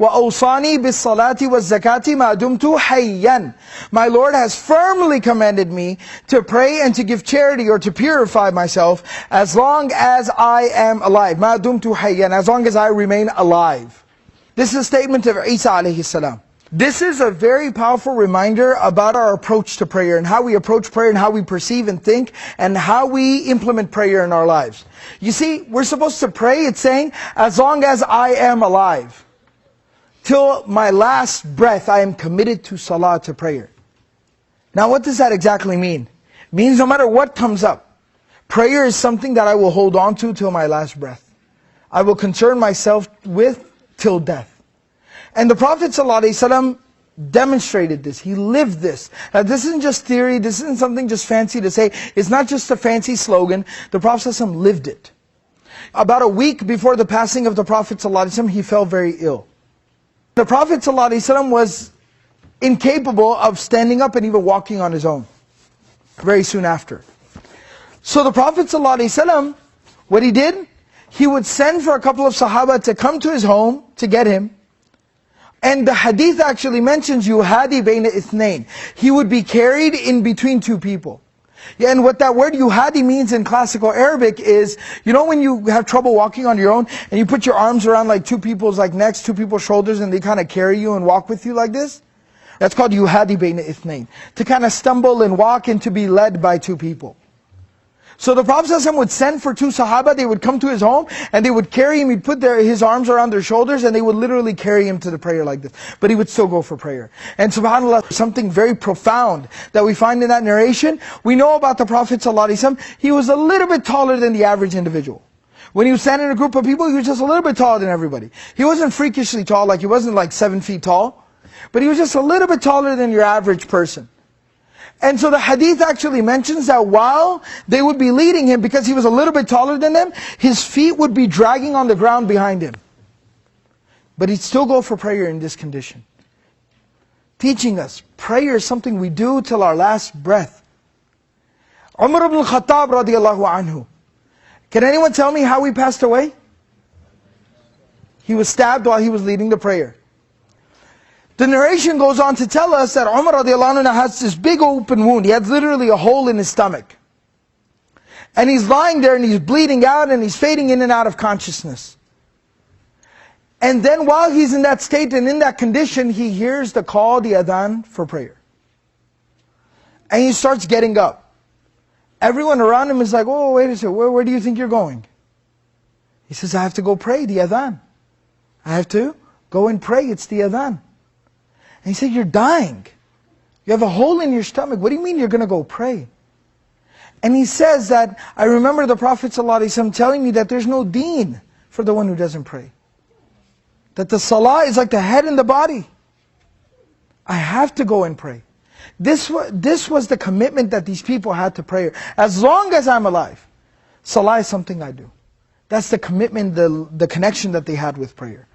وَأَوْصَانِي بِالصَّلَاةِ وَالزَّكَاةِ مَا دُمْتُ حَيًّا. My Lord has firmly commanded me to pray and to give charity or to purify myself as long as I am alive. مَا دُمْتُ حَيًّا, as long as I remain alive. This is a statement of Isa alayhi salam. This is a very powerful reminder about our approach to prayer and how we approach prayer and how we perceive and think and how we implement prayer in our lives. You see, we're supposed to pray, it's saying, as long as I am alive. Till my last breath, I am committed to salah, to prayer. Now what does that exactly mean? It means no matter what comes up, prayer is something that I will hold on to till my last breath. I will concern myself with till death. And the Prophet ﷺ demonstrated this. He lived this. Now this isn't just theory, this isn't something just fancy to say. It's not just a fancy slogan. The Prophet ﷺ lived it. About a week before the passing of the Prophet ﷺ, he fell very ill. The Prophet ﷺ was incapable of standing up and even walking on his own. Very soon after. So the Prophet ﷺ, what he did, he would send for a couple of Sahaba to come to his home to get him. And the hadith actually mentions yuhadi bayna ithnain. He would be carried in between two people. Yeah, and what that word yuhadi means in classical Arabic is, you know when you have trouble walking on your own and you put your arms around like two people's necks, two people's shoulders, and they kind of carry you and walk with you like this? That's called yuhadi bayna ithnain. To kind of stumble and walk and to be led by two people. So the Prophet ﷺ would send for two Sahaba, they would come to his home, and they would carry him, he'd put his arms around their shoulders, and they would literally carry him to the prayer like this. But he would still go for prayer. And subhanAllah, something very profound that we find in that narration, we know about the Prophet ﷺ, he was a little bit taller than the average individual. When he was standing in a group of people, he was just a little bit taller than everybody. He wasn't freakishly tall, he wasn't like 7 feet tall, but he was just a little bit taller than your average person. And so the hadith actually mentions that while they would be leading him, because he was a little bit taller than them, his feet would be dragging on the ground behind him. But he'd still go for prayer in this condition. Teaching us, prayer is something we do till our last breath. Umar ibn al-Khattab radiallahu anhu. Can anyone tell me how he passed away? He was stabbed while he was leading the prayer. The narration goes on to tell us that Umar radiallahu anhu has this big open wound. He had literally a hole in his stomach. And he's lying there and he's bleeding out and he's fading in and out of consciousness. And then while he's in that state and in that condition, he hears the call, the adhan for prayer. And he starts getting up. Everyone around him is like, oh, wait a second, where do you think you're going? He says, I have to go pray, the adhan. I have to go and pray, it's the adhan. And he said, you're dying. You have a hole in your stomach. What do you mean you're going to go pray? And he says that, I remember the Prophet ﷺ telling me that there's no deen for the one who doesn't pray. That the salah is like the head and the body. I have to go and pray. This was the commitment that these people had to prayer. As long as I'm alive, salah is something I do. That's the commitment, the connection that they had with prayer.